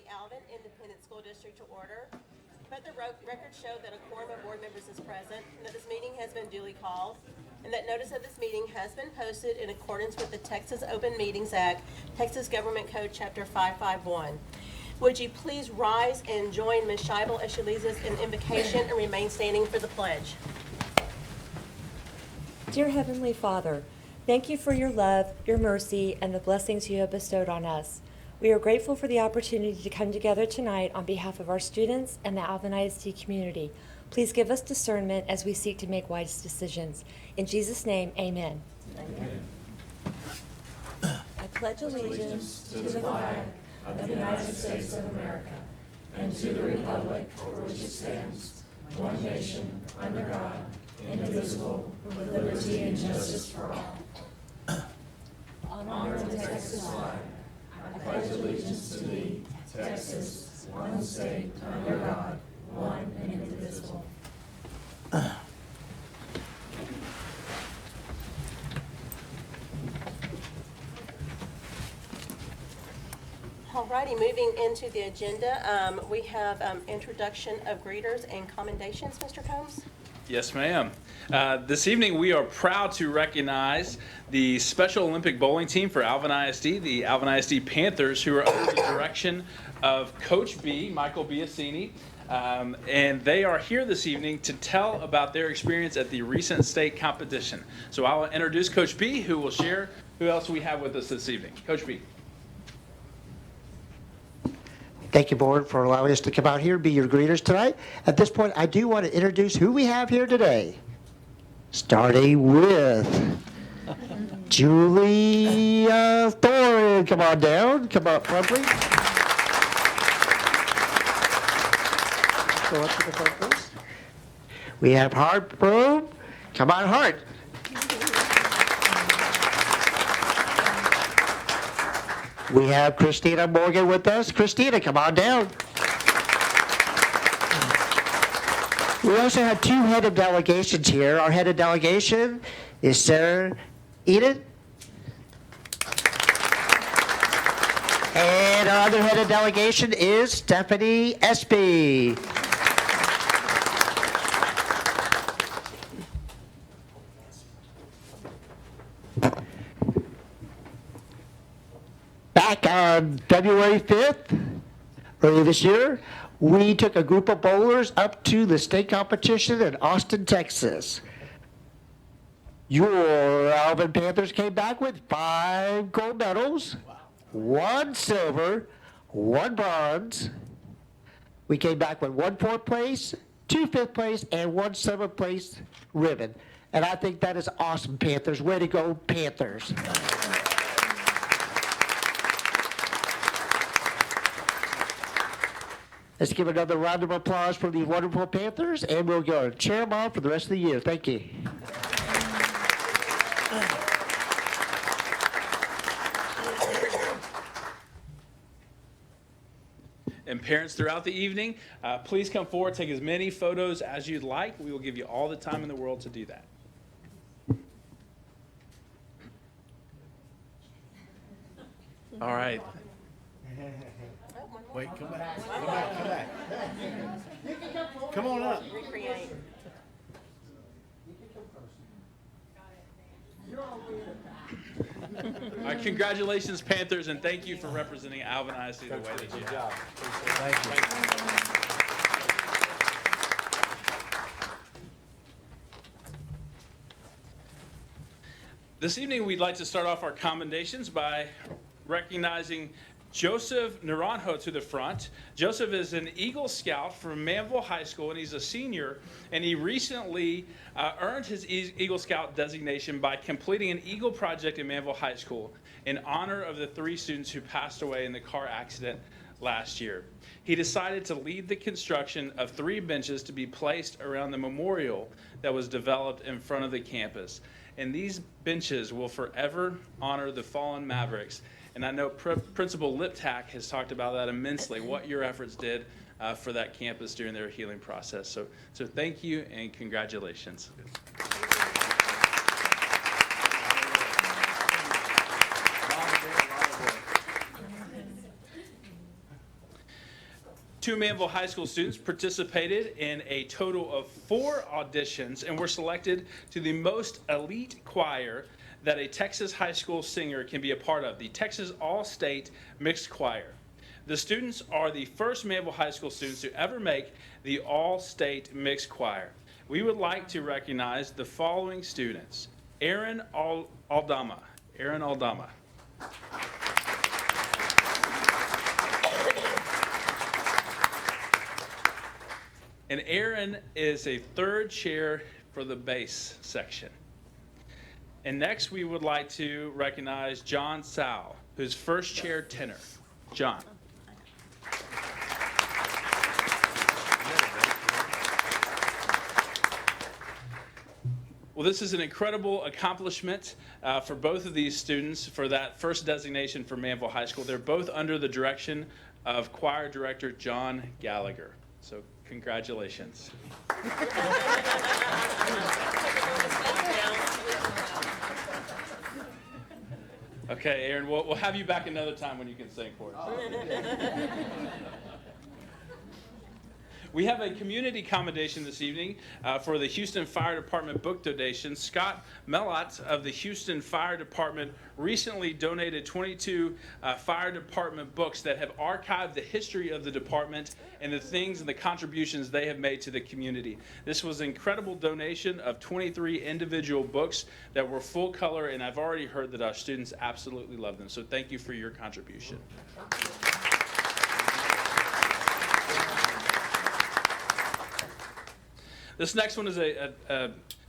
Alvin Independent School District to order. Let the record show that a quorum of board members is present, and that this meeting has been duly called, and that notice of this meeting has been posted in accordance with the Texas Open Meetings Act, Texas Government Code Chapter 551. Would you please rise and join Ms. Scheibel as she leads us in invocation and remain standing for the pledge. Dear Heavenly Father, thank you for your love, your mercy, and the blessings you have bestowed on us. We are grateful for the opportunity to come together tonight on behalf of our students and the Alvin ISD community. Please give us discernment as we seek to make wise decisions. In Jesus' name, amen. Amen. I pledge allegiance to the flag of the United States of America and to the republic for which it stands, one nation, under God, indivisible, with liberty and justice for all. Honor to Texas flag. I pledge allegiance to thee, Texas, one state, under God, one and indivisible. Alrighty, moving into the agenda, we have introduction of greeters and commendations. Mr. Combs? Yes, ma'am. This evening we are proud to recognize the Special Olympic bowling team for Alvin ISD, the Alvin ISD Panthers, who are under the direction of Coach B, Michael Biasini. And they are here this evening to tell about their experience at the recent state competition. So I will introduce Coach B, who will share who else we have with us this evening. Coach B. Thank you, board, for allowing us to come out here and be your greeters tonight. At this point, I do want to introduce who we have here today. Starting with Julia Thorin. Come on down. Come up front, please. Go up to the front, please. We have Hart Broom. Come on, Hart. We have Christina Morgan with us. Christina, come on down. We also have two head of delegations here. Our head of delegation is Sarah Eden. And our other head of delegation is Stephanie Espy. Back on February 5th, earlier this year, we took a group of bowlers up to the state competition in Austin, Texas. Your Alvin Panthers came back with 5 gold medals, 1 silver, 1 bronze. We came back with 1 4th place, 2 5th place, and 1 7th place ribbon. And I think that is awesome, Panthers. Way to go, Panthers. Let's give another round of applause for these wonderful Panthers, and we'll go cheer them on for the rest of the year. Thank you. And parents throughout the evening, please come forward, take as many photos as you'd like. We will give you all the time in the world to do that. All right. Wait, come back. Come back, come back. Come on up. Recreate. All right, congratulations, Panthers, and thank you for representing Alvin ISD the way that you have. Thank you. This evening, we'd like to start off our commendations by recognizing Joseph Naranjo to the front. Joseph is an Eagle Scout from Manville High School, and he's a senior, and he recently earned his Eagle Scout designation by completing an Eagle project in Manville High School in honor of the 3 students who passed away in the car accident last year. He decided to lead the construction of 3 benches to be placed around the memorial that was developed in front of the campus. And these benches will forever honor the fallen Mavericks. And I know Principal Liptak has talked about that immensely, what your efforts did for that campus during their healing process. So thank you and congratulations. Two Manville High School students participated in a total of 4 auditions and were selected to the most elite choir that a Texas high school singer can be a part of, the Texas All-State Mixed Choir. The students are the first Manville High School students to ever make the All-State Mixed Choir. We would like to recognize the following students. Aaron Aldama. Aaron Aldama. And Aaron is a 3rd chair for the bass section. And next we would like to recognize John Sal, who's 1st chair tenor. John. Well, this is an incredible accomplishment for both of these students for that first designation for Manville High School. They're both under the direction of choir director John Gallagher. So congratulations. Okay, Aaron, we'll have you back another time when you can sing for us. We have a community commendation this evening for the Houston Fire Department book donation. Scott Mellott of the Houston Fire Department recently donated 22 fire department books that have archived the history of the department and the things and the contributions they have made to the community. This was an incredible donation of 23 individual books that were full color, and I've already heard that our students absolutely love them. So thank you for your contribution. This next one is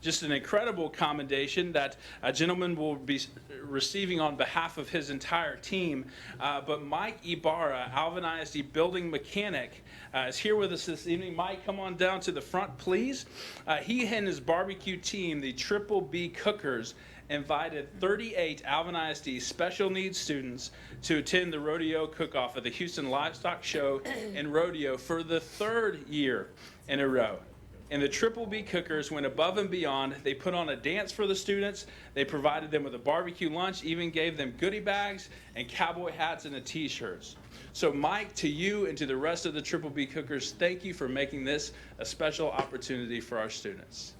just an incredible commendation that a gentleman will be receiving on behalf of his entire team. But Mike Ibarra, Alvin ISD building mechanic, is here with us this evening. Mike, come on down to the front, please. He and his barbecue team, the Triple B Cookers, invited 38 Alvin ISD special needs students to attend the rodeo cook-off at the Houston Livestock Show and Rodeo for the 3rd year in a row. And the Triple B Cookers went above and beyond. They put on a dance for the students. They provided them with a barbecue lunch, even gave them goodie bags and cowboy hats and t-shirts. So Mike, to you and to the rest of the Triple B Cookers, thank you for making this a special opportunity for our students.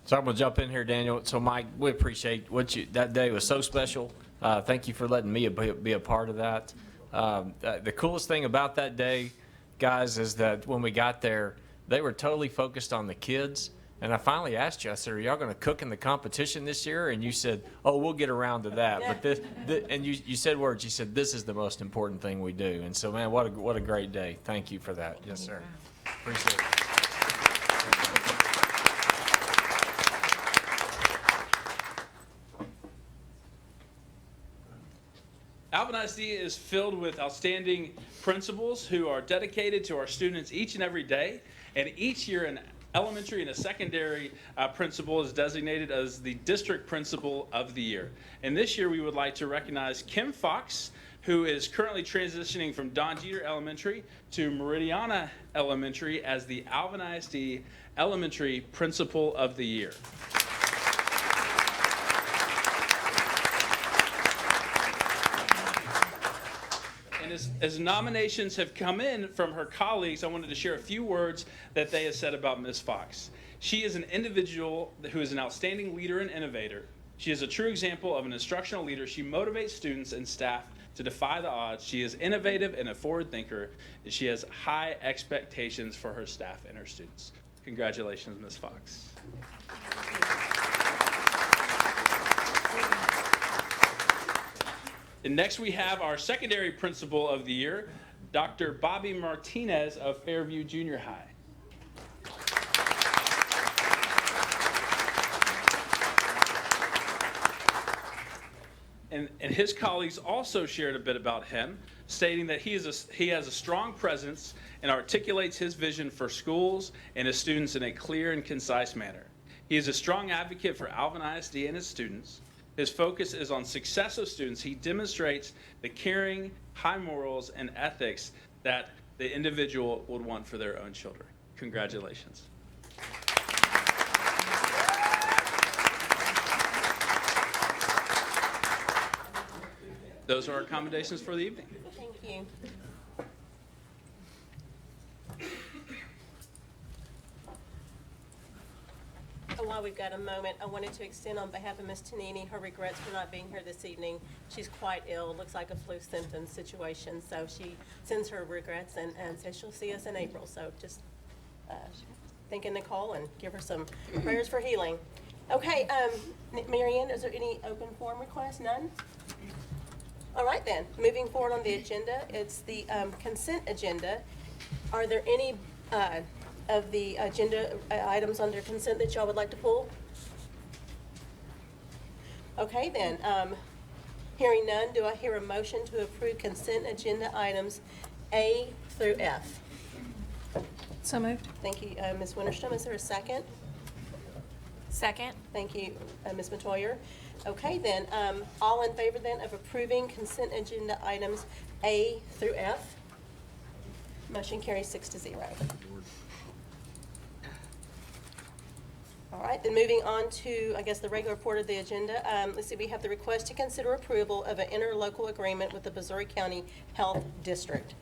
So I'm going to jump in here, Daniel. So, Mike, we appreciate that day was so special. Thank you for letting me be a part of that. The coolest thing about that day, guys, is that when we got there, they were totally focused on the kids. And I finally asked you, I said, are y'all going to cook in the competition this year? And you said, oh, we'll get around to that. But and you said words. You said, this is the most important thing we do. And so, man, what a great day. Thank you for that. Yes, sir. Appreciate it. Alvin ISD is filled with outstanding principals who are dedicated to our students each and every day. And each year, an elementary and a secondary principal is designated as the district principal of the year. And this year, we would like to recognize Kim Fox, who is currently transitioning from Don Jeter Elementary to Meridiana Elementary as the Alvin ISD Elementary Principal of the Year. And as nominations have come in from her colleagues, I wanted to share a few words that they have said about Ms. Fox. She is an individual who is an outstanding leader and innovator. She is a true example of an instructional leader. She motivates students and staff to defy the odds. She is innovative and a forward thinker, and she has high expectations for her staff and her students. Congratulations, Ms. Fox. And next we have our secondary principal of the year, Dr. Bobby Martinez of Fairview Junior High. And his colleagues also shared a bit about him, stating that he has a strong presence and articulates his vision for schools and his students in a clear and concise manner. He is a strong advocate for Alvin ISD and its students. His focus is on success of students. He demonstrates the caring, high morals, and ethics that the individual would want for their own children. Congratulations. Those are our commendations for the evening. Thank you. And while we've got a moment, I wanted to extend on behalf of Ms. Tanini her regrets for not being here this evening. She's quite ill, looks like a flu symptom situation, so she sends her regrets and says she'll see us in April. So just think of Nicole and give her some prayers for healing. Okay, Mary Ann, is there any open forum requests? None? All right then, moving forward on the agenda, it's the consent agenda. Are there any of the agenda items under consent that y'all would like to pull? Okay then, hearing none, do I hear a motion to approve consent agenda items A through F? So moved. Thank you, Ms. Winterstrom. Is there a second? Second. Thank you, Ms. Metoyer. Okay then, all in favor then of approving consent agenda items A through F? Motion carries 6-0. All right, then moving on to, I guess, the regular part of the agenda. Let's see, we have the request to consider approval of an interlocal agreement with the Missouri County Health District.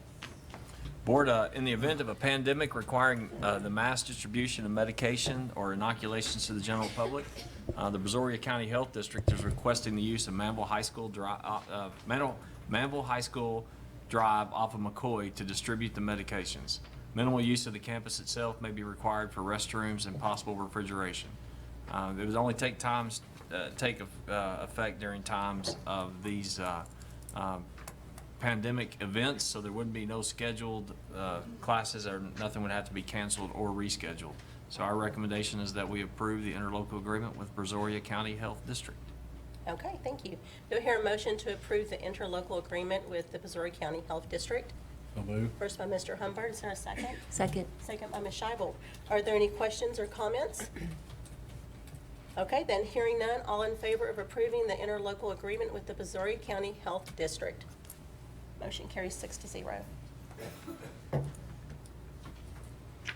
Board, in the event of a pandemic requiring the mass distribution of medication or inoculations to the general public, the Brazoria County Health District is requesting the use of Manville High School Drive off of McCoy to distribute the medications. Minimal use of the campus itself may be required for restrooms and possible refrigeration. It would only take effect during times of these pandemic events, so there would be no scheduled classes, or nothing would have to be canceled or rescheduled. So our recommendation is that we approve the interlocal agreement with Brazoria County Health District. Okay, thank you. Do I hear a motion to approve the interlocal agreement with the Missouri County Health District? So moved. First by Mr. Humbert, is there a second? Second. Second by Ms. Scheibel. Are there any questions or comments? Okay, then hearing none, all in favor of approving the interlocal agreement with the Missouri County Health District? Motion carries 6-0.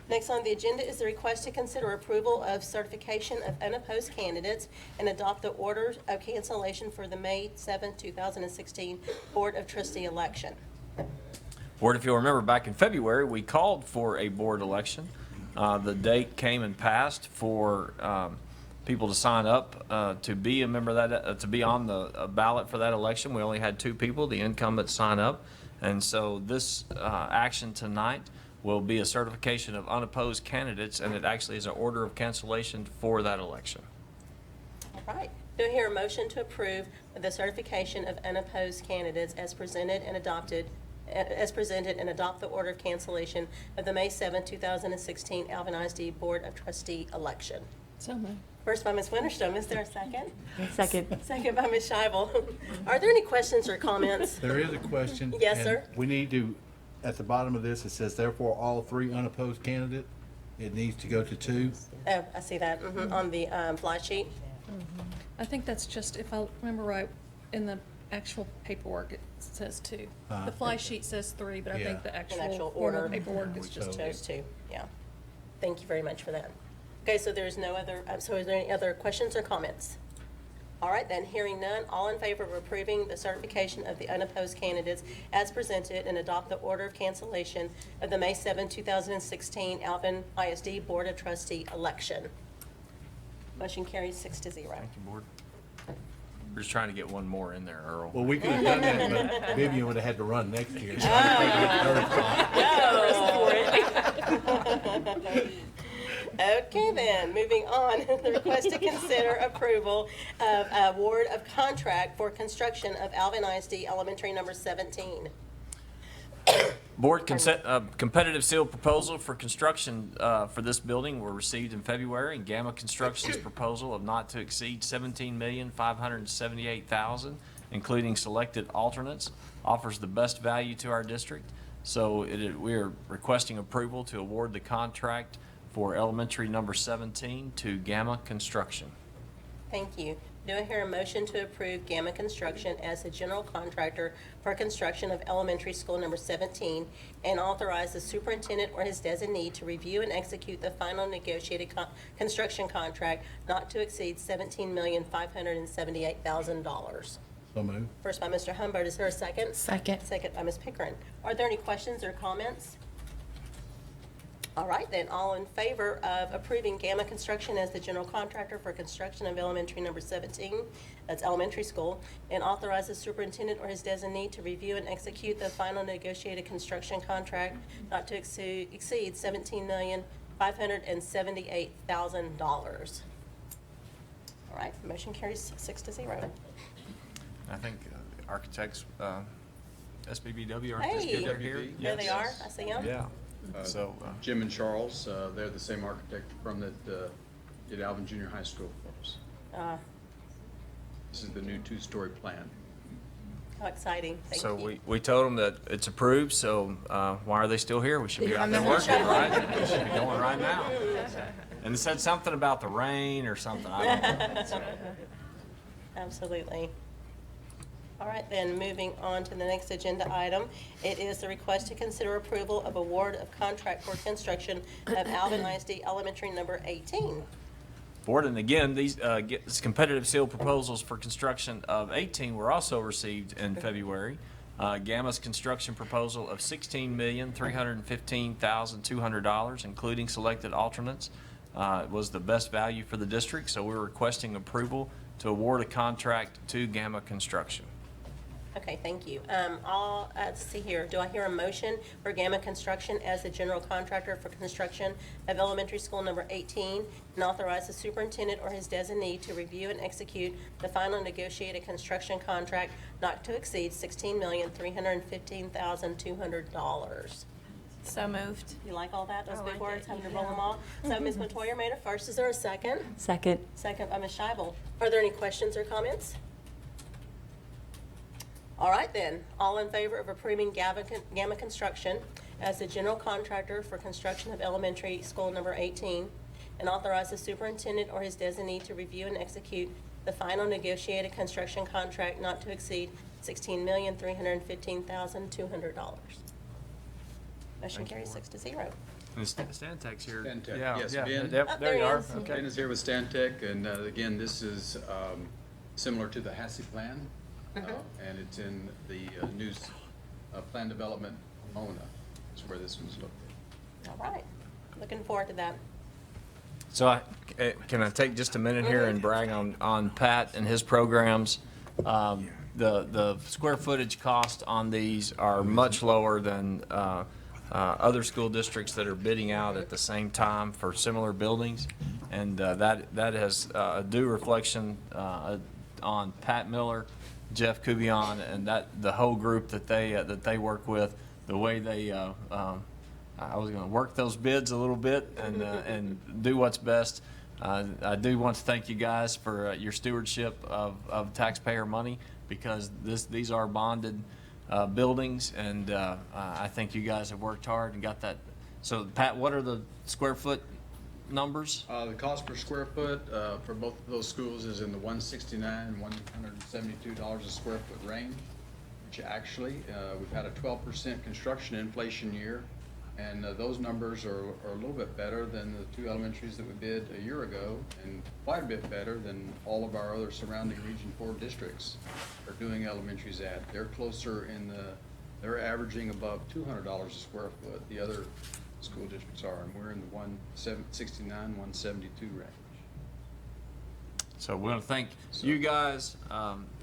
Next on the agenda is the request to consider approval of certification of unopposed candidates and adopt the order of cancellation for the May 7, 2016 Board of Trustee election. Board, if you'll remember, back in February, we called for a board election. The date came and passed for people to sign up to be a member of that, to be on the ballot for that election. We only had 2 people, the incumbents, sign up. And so this action tonight will be a certification of unopposed candidates, and it actually is an order of cancellation for that election. All right. Do I hear a motion to approve the certification of unopposed candidates as presented and adopted, and adopt the order of cancellation of the May 7, 2016 Alvin ISD Board of Trustee election? So moved. First by Ms. Winterstrom, is there a second? Second. Second by Ms. Scheibel. Are there any questions or comments? There is a question. Yes, and sir. We need to, at the bottom of this, it says therefore all 3 unopposed candidate. It needs to go to 2. Oh, I see that, on the fly sheet. I think that's just, if I remember right, in the actual paperwork, it says 2. The fly sheet says 3, but I Yeah. think the An actual actual formal order. paperwork is just 2. Chose to, yeah. Thank you very much for that. Okay, so there's no other, so is there any other questions or comments? All right, then, hearing none, all in favor of approving the certification of the unopposed candidates as presented and adopt the order of cancellation of the May 7, 2016 Alvin ISD Board of Trustee election? Motion carries 6-0. Thank you, Board. We're just trying to get one more in there, Earl. Well, we could have done that, but Vivian would have had to run next year. Okay then, moving on, the request to consider approval of award of contract for construction of Alvin ISD Elementary number 17. Board competitive sealed proposal for construction for this building were received in February, and Gamma Construction's proposal of not to exceed $17,578,000, including selected alternates, offers the best value to our district. So we are requesting approval to award the contract for elementary number 17 to Gamma Construction. Thank you. Do I hear a motion to approve Gamma Construction as the general contractor for construction of elementary school number 17 and authorize the superintendent or his designee to review and execute the final negotiated construction contract not to exceed $17,578,000? So moved. First by Mr. Humbert, is there a second? Second. Second by Ms. Pickering. Are there any questions or comments? All right, then, all in favor of approving Gamma Construction as the general contractor for construction of elementary number 17, that's elementary school, and authorize the superintendent or his designee to review and execute the final negotiated construction contract not to exceed $17,578,000. All right, motion carries 6-0. I think architects, SBBW architects Hey, are here. there they Yes. are, I see them. Yeah, so, Jim and Charles, they're the same architect from that did Alvin Junior High School for us. This is the new two-story plan. How exciting, thank so you. we told them that it's approved, so why are they still here? We should be out there Yeah. working, right? We should be going right now. And it said something about the rain or something, I don't know. So, Absolutely. All right, then, moving on to the next agenda item. It is the request to consider approval of award of contract for construction of Alvin ISD Elementary number 18. Board, and again, these competitive sealed proposals for construction of 18 were also received in February. Gamma's construction proposal of $16,315,200, including selected alternates, was the best value for the district, so we're requesting approval to award a contract to Gamma Construction. Okay, thank you. Let's see here. Do I hear a motion for Gamma Construction as the general contractor for construction of elementary school number 18 and authorize the superintendent or his designee to review and execute the final negotiated construction contract not to exceed $16,315,200? So moved. You like all that, those I big like words, it, having to roll them all? So Ms. Metoyer made a first. Is there a second? Second. Second by Ms. Scheibel. Are there any questions or comments? All right, then. All in favor of approving Gamma Construction as the general contractor for construction of elementary school number 18 and authorize the superintendent or his designee to review and execute the final negotiated construction contract not to exceed $16,315,200. Motion carries 6-0. And Stantec's here. Stantec, Yeah, yes, yeah, Ben. yep, Oh, there you there he are. is. Okay. Ben is here with Stantec, and again, this is similar to the HASI plan, and it's in the new plan development Mona. That's where this one's located. All right. Looking forward to that. So can I take just a minute here and brag on Pat and his programs? The square footage cost on these are much lower than other school districts that are bidding out at the same time for similar buildings. And that has a due reflection on Pat Miller, Jeff Kubion, and the whole group that they work with, the way they I was going to work those bids a little bit and do what's best. I do want to thank you guys for your stewardship of taxpayer money, because these are bonded buildings, and I think you guys have worked hard and got that. So Pat, what are the square foot numbers? The cost per square foot for both of those schools is in the $169, $172 a square foot range, which actually, we've had a 12% construction inflation year, and those numbers are a little bit better than the two elementaries that we bid a year ago, and quite a bit better than all of our other surrounding Region 4 districts are doing elementaries at. They're closer they're averaging above $200 a square foot. The other school districts are, and we're in the 169, 172 range. So we want to thank you guys,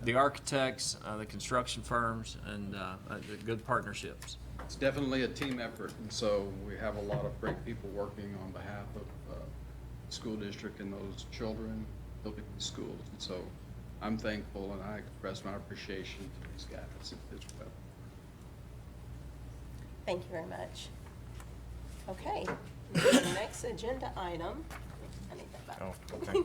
the architects, the construction firms, and the good partnerships. It's definitely a team effort, and so we have a lot of great people working on behalf of the school district and those children building the schools. And so I'm thankful, and I express my appreciation to these guys as well. Thank you very much. Okay, the next agenda item, I need that back. Oh, okay.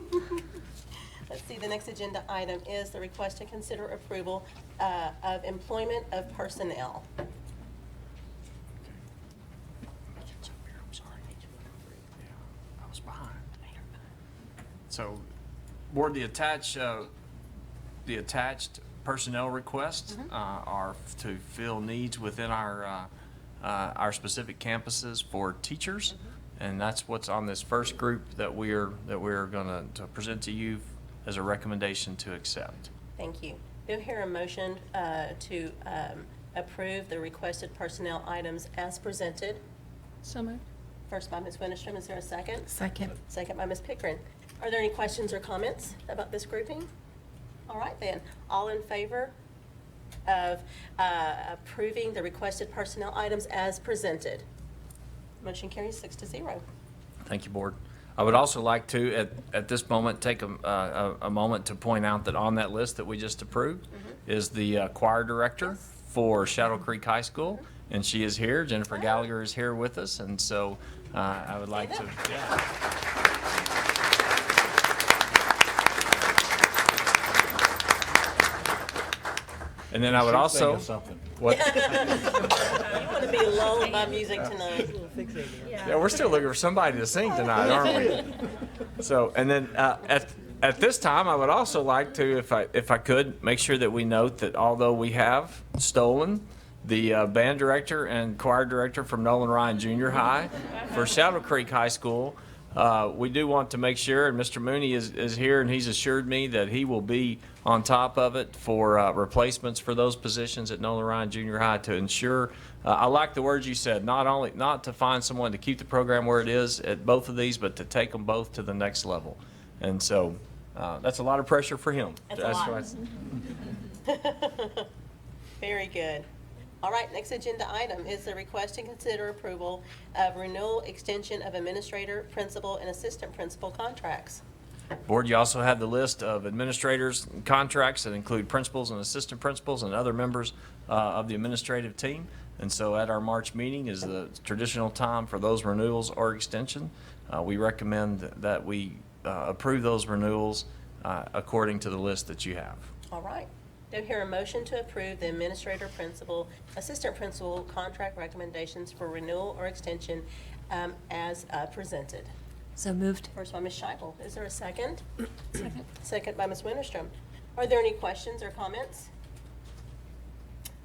Let's see, the next agenda item is the request to consider approval of employment of personnel. So, board, the attached personnel requests are to fill needs within our specific campuses for teachers, and that's what's on this first group that we're going to present to you as a recommendation to accept. Thank you. Do I hear a motion to approve the requested personnel items as presented? So moved. First by Ms. Winström, is there a second? Second. Second by Ms. Pickering. Are there any questions or comments about this grouping? All right then, all in favor of approving the requested personnel items as presented? Motion carries 6-0. Thank you, Board. I would also like to, at this moment, take a moment to point out that on that list that we just approved is the choir director for Shadow Creek High School, and she is here. Jennifer Gallagher is here with us, and so I would like to, And then I would also, Something. what? You want to be lulled by music tonight. Yeah, we're still looking for somebody to sing tonight, aren't we? So, and then at this time, I would also like to, if I could, make sure that we note that although we have stolen the band director and choir director from Nolan Ryan Junior High for Shadow Creek High School, we do want to make sure, and Mr. Mooney is here, and he's assured me that he will be on top of it for replacements for those positions at Nolan Ryan Junior High to ensure, I like the words you said, not to find someone to keep the program where it is at both of these, but to take them both to the next level. And so that's a lot of pressure for him. That's a lot. Right. Very good. All right, next agenda item is the request to consider approval of renewal extension of administrator, principal, and assistant principal contracts. Board, you also have the list of administrators' contracts that include principals and assistant principals and other members of the administrative team. And so at our March meeting is the traditional time for those renewals or extension. We recommend that we approve those renewals according to the list that you have. All right. Do I hear a motion to approve the administrator, principal, assistant principal contract recommendations for renewal or extension as presented? So moved. First by Ms. Scheibel. Is there a second? Second. Second by Ms. Winterstrom. Are there any questions or comments?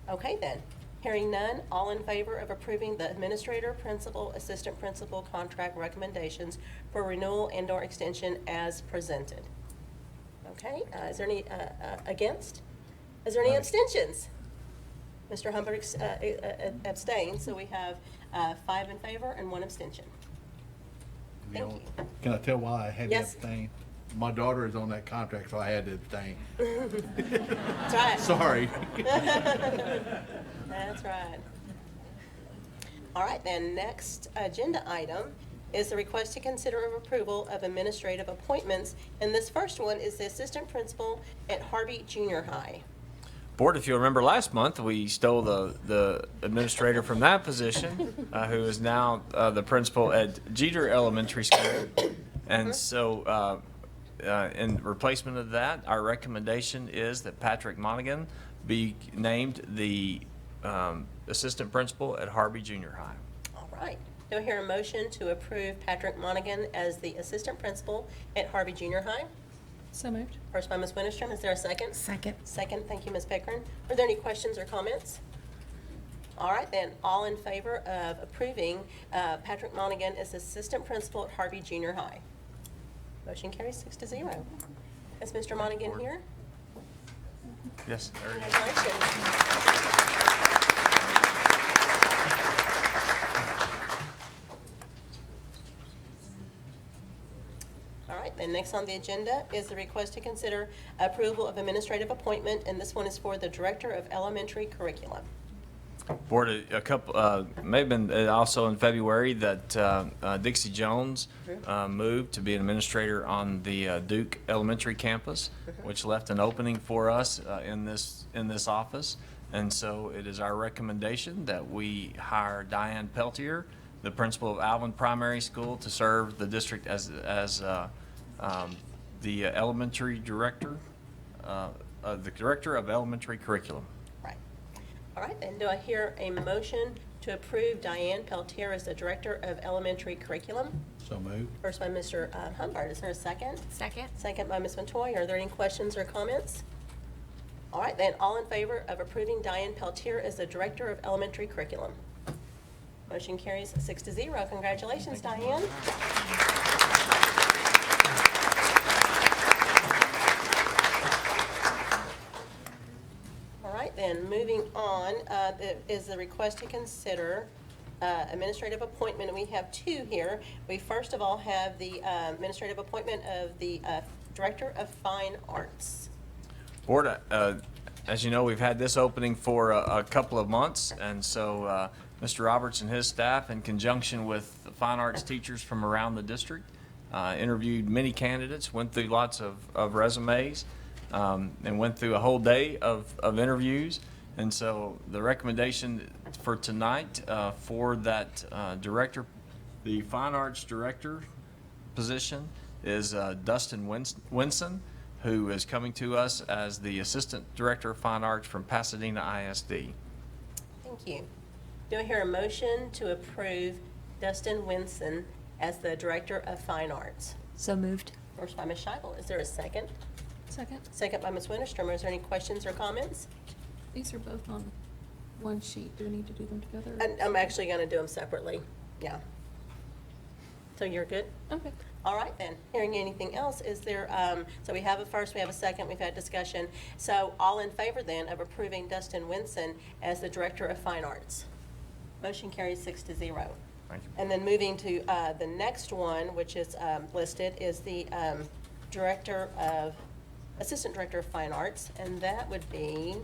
Okay then. Hearing none, all in favor of approving the administrator, principal, assistant principal contract recommendations for renewal and/or extension as presented? Okay. Is there any against? Is there any abstentions? Mr. Humbert abstained, so we have 5 in favor and 1 abstention. Thank you. Can I tell why I had to Yes. abstain? My daughter is on that contract, so I had to abstain. That's right. Sorry. That's right. All right, then, next agenda item is the request to consider approval of administrative appointments. And this first one is the assistant principal at Harvey Junior High. Board, if you'll remember last month, we stole the administrator from that position, who is now the principal at Jeter Elementary School. And so in replacement of that, our recommendation is that Patrick Monaghan be named the assistant principal at Harvey Junior High. All right. Do I hear a motion to approve Patrick Monaghan as the assistant principal at Harvey Junior High? So moved. First by Ms. Winterstrom. Is there a second? Second. Second. Thank you, Ms. Pickering. Are there any questions or comments? All right, then. All in favor of approving Patrick Monaghan as assistant principal at Harvey Junior High? Motion carries 6-0. Is Mr. Monaghan here? Yes. Congratulations. All right, then next on the agenda is the request to consider approval of administrative appointment, and this one is for the Director of Elementary Curriculum. Board, a couple, may have been also in February that Dixie Jones moved to be an administrator on the Duke Elementary campus, which left an opening for us in this office. And so it is our recommendation that we hire Diane Peltier, the principal of Alvin Primary School, to serve the district as the elementary director, the Director of Elementary Curriculum. Right. All right, then do I hear a motion to approve Diane Peltier as the Director of Elementary Curriculum? So moved. First by Mr. Humbert. Is there a second? Second. Second by Ms. Montoya. Are there any questions or comments? All right, then, all in favor of approving Diane Peltier as the Director of Elementary Curriculum? Motion carries 6-0. Congratulations, Diane. then, moving on, is the request to consider administrative appointment, and we have two here. We first of all have the administrative appointment of the Director of Fine Arts. Board, as you know, we've had this opening for a couple of months, and so Mr. Roberts and his staff, in conjunction with the fine arts teachers from around the district, interviewed many candidates, went through lots of resumes, and went through a whole day of interviews. And so the recommendation for tonight for that director, the fine arts director position, is Dustin Winson, who is coming to us as the Assistant Director of Fine Arts from Pasadena ISD. Thank you. Do I hear a motion to approve Dustin Winson as the Director of Fine Arts? So moved. First by Ms. Scheibel. Is there a second? Second. Second by Ms. Winterstrom. Is there any questions or comments? These are both on one sheet. Do we need to do them together? I'm actually going to do them separately. Yeah. So you're good? Okay. All right then. Hearing anything else, is there, so we have a first, we have a second, we've had discussion. So all in favor then of approving Dustin Winson as the Director of Fine Arts? Motion carries 6-0. Thank you. And then moving to the next one, which is listed, is the Assistant Director of Fine Arts, and that would be,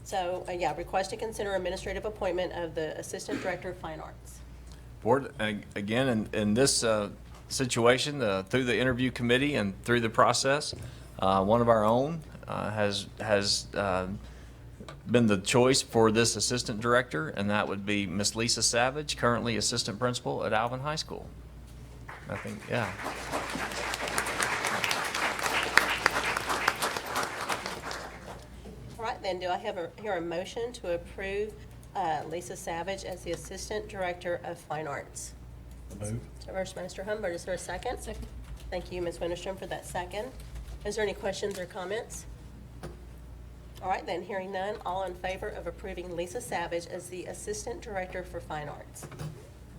so, yeah, request to consider administrative appointment of the Assistant Director of Fine Arts. Board, again, in this situation, through the interview committee and through the process, one of our own has been the choice for this assistant director, and that would be Miss Lisa Savage, currently assistant principal at Alvin High School. I think, yeah. All right, then, do I hear a motion to approve Lisa Savage as the Assistant Director of Fine Arts? Move. So first, Mr. Humbert, is there a second? Second. Thank you, Ms. Winterstrom, for that second. Is there any questions or comments? All right, then, hearing none, all in favor of approving Lisa Savage as the Assistant Director for Fine Arts?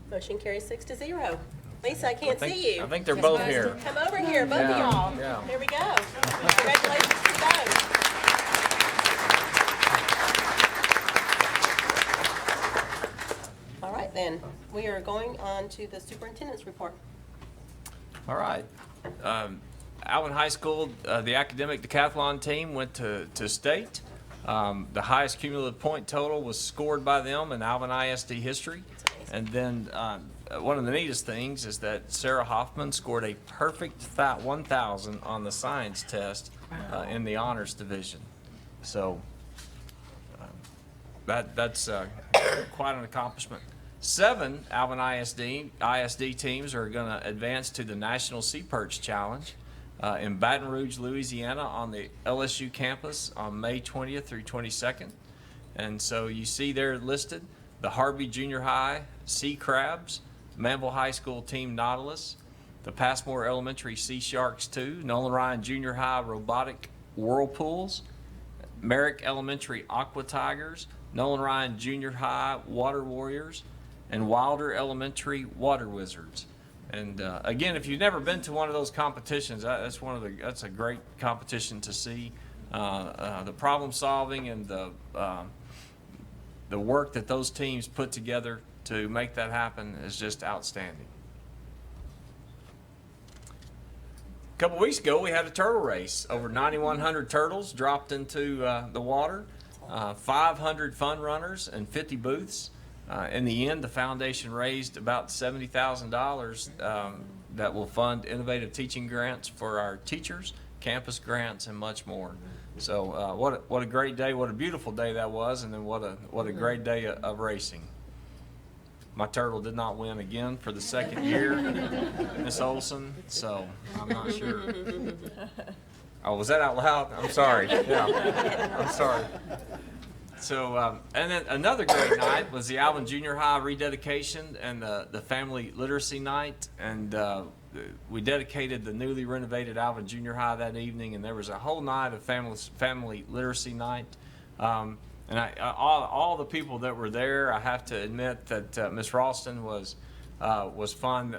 Motion carries 6-0. Lisa, I can't see you. I think they're both here. Come over here, both of Yeah, y'all. yeah. Here we go. Congratulations to both. All right, then, we are going on to the superintendent's report. All right. Alvin High School, the academic decathlon team went to state. The highest cumulative point total was scored by them in Alvin ISD history. And then one of the neatest things is that Sarah Hoffman scored a perfect 1,000 on the science test in the honors division. So that's quite an accomplishment. 7 Alvin ISD teams are going to advance to the National Sea Perch Challenge in Baton Rouge, Louisiana, on the LSU campus on May 20th through 22nd. And so you see there listed the Harvey Junior High Sea Crabs, Manville High School Team Nautilus, the Passmore Elementary Sea Sharks 2, Nolan Ryan Junior High Robotic Whirlpools, Merrick Elementary Aqua Tigers, Nolan Ryan Junior High Water Warriors, and Wilder Elementary Water Wizards. And again, if you've never been to one of those competitions, that's a great competition to see. The problem solving and the work that those teams put together to make that happen is just outstanding. A couple weeks ago, we had a turtle race. Over 9,100 turtles dropped into the water, 500 fun runners, and 50 booths. In the end, the foundation raised about $70,000 that will fund innovative teaching grants for our teachers, campus grants, and much more. So what a great day, what a beautiful day that was, and then what a great day of racing. My turtle did not win again for the second year, Miss Olson, so I'm not sure. Oh, was that out loud? I'm sorry. Yeah, I'm sorry. So, and then another great night was the Alvin Junior High rededication and the family literacy night. And we dedicated the newly renovated Alvin Junior High that evening, and there was a whole night of family literacy night. And all the people that were there, I have to admit that Miss Ralston was fun.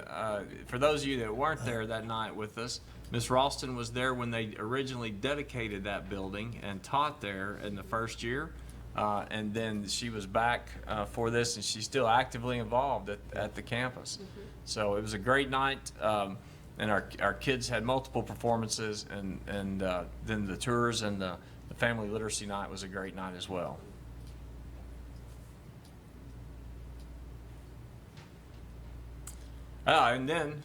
For those of you that weren't there that night with us, Miss Ralston was there when they originally dedicated that building and taught there in the first year. And then she was back for this, and she's still actively involved at the campus. So it was a great night, and our kids had multiple performances, and then the tours and the family literacy night was a great night as well. And then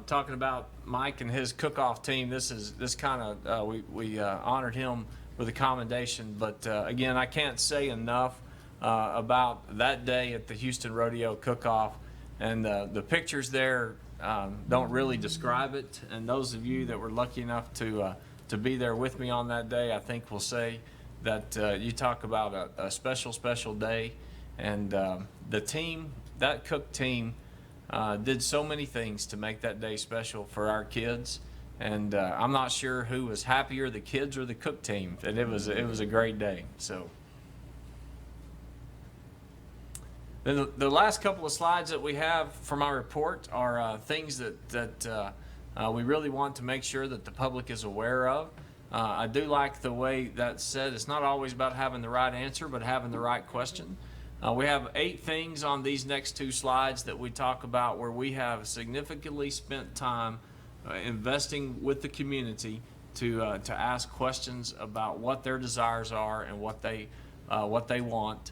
talking about Mike and his cook-off team, this kind of we honored him with a commendation. But again, I can't say enough about that day at the Houston Rodeo Cook-Off, and the pictures there don't really describe it. And those of you that were lucky enough to be there with me on that day, I think will say that you talk about a special day. And the team, that cook team, did so many things to make that day special for our kids, and I'm not sure who was happier, the kids or the cook team. And it was a great day. So then the last couple of slides that we have for my report are things that we really want to make sure that the public is aware of. I do like the way that's said. It's not always about having the right answer, but having the right question. We have 8 things on these next 2 slides that we talk about where we have significantly spent time investing with the community to ask questions about what their desires are and what they want.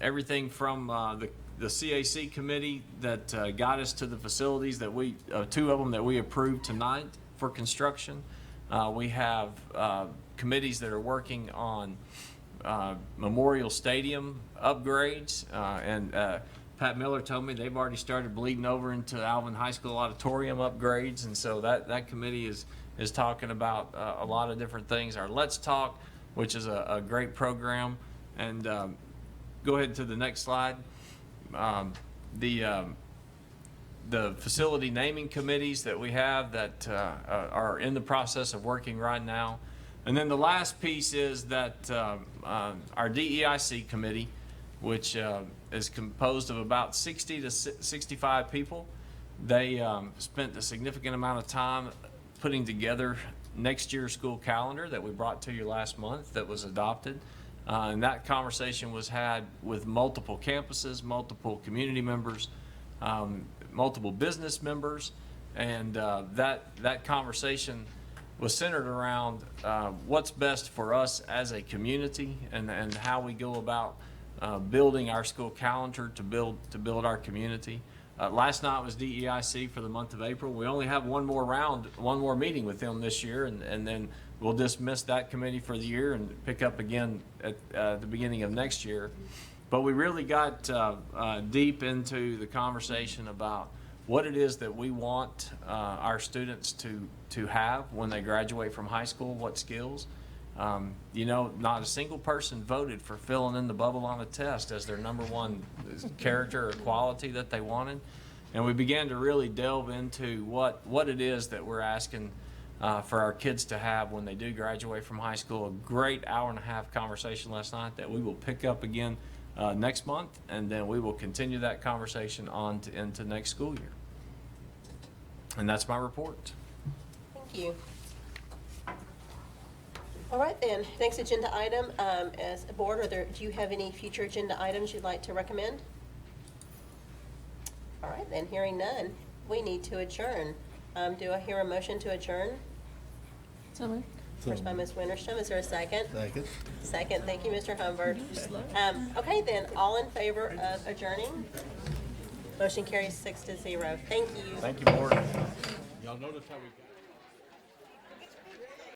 Everything from the CAC committee that got us to the facilities that 2 of them that we approved tonight for construction. We have committees that are working on Memorial Stadium upgrades, and Pat Miller told me they've already started bleeding over into Alvin High School auditorium upgrades, and so that committee is talking about a lot of different things. Our Let's Talk, which is a great program, and go ahead to the next slide. The facility naming committees that we have that are in the process of working right now. And then the last piece is that our DEIC committee, which is composed of about 60 to 65 people, they spent a significant amount of time putting together next year's school calendar that we brought to you last month that was adopted. And that conversation was had with multiple campuses, multiple community members, multiple business members, and that conversation was centered around what's best for us as a community and how we go about building our school calendar to build our community. Last night was DEIC for the month of April. We only have one more meeting with them this year, and then we'll dismiss that committee for the year and pick up again at the beginning of next year. But we really got deep into the conversation about what it is that we want our students to have when they graduate from high school, what skills. Not a single person voted for filling in the bubble on a test as their number one character or quality that they wanted. And we began to really delve into what it is that we're asking for our kids to have when they do graduate from high school. A great hour-and-a-half conversation last night that we will pick up again next month, and then we will continue that conversation on into next school year. And that's my report. Thank you. All right then, next agenda item, as a board, do you have any future agenda items you'd like to recommend? All right then, hearing none, we need to adjourn. Do I hear a motion to adjourn? So moved. First by Ms. Winterstrom, is there a second? Second. Second, thank you, Mr. Humbert. Okay then, all in favor of adjourning? Motion carries 6-0. Thank you. Thank you, board. Y'all notice how we got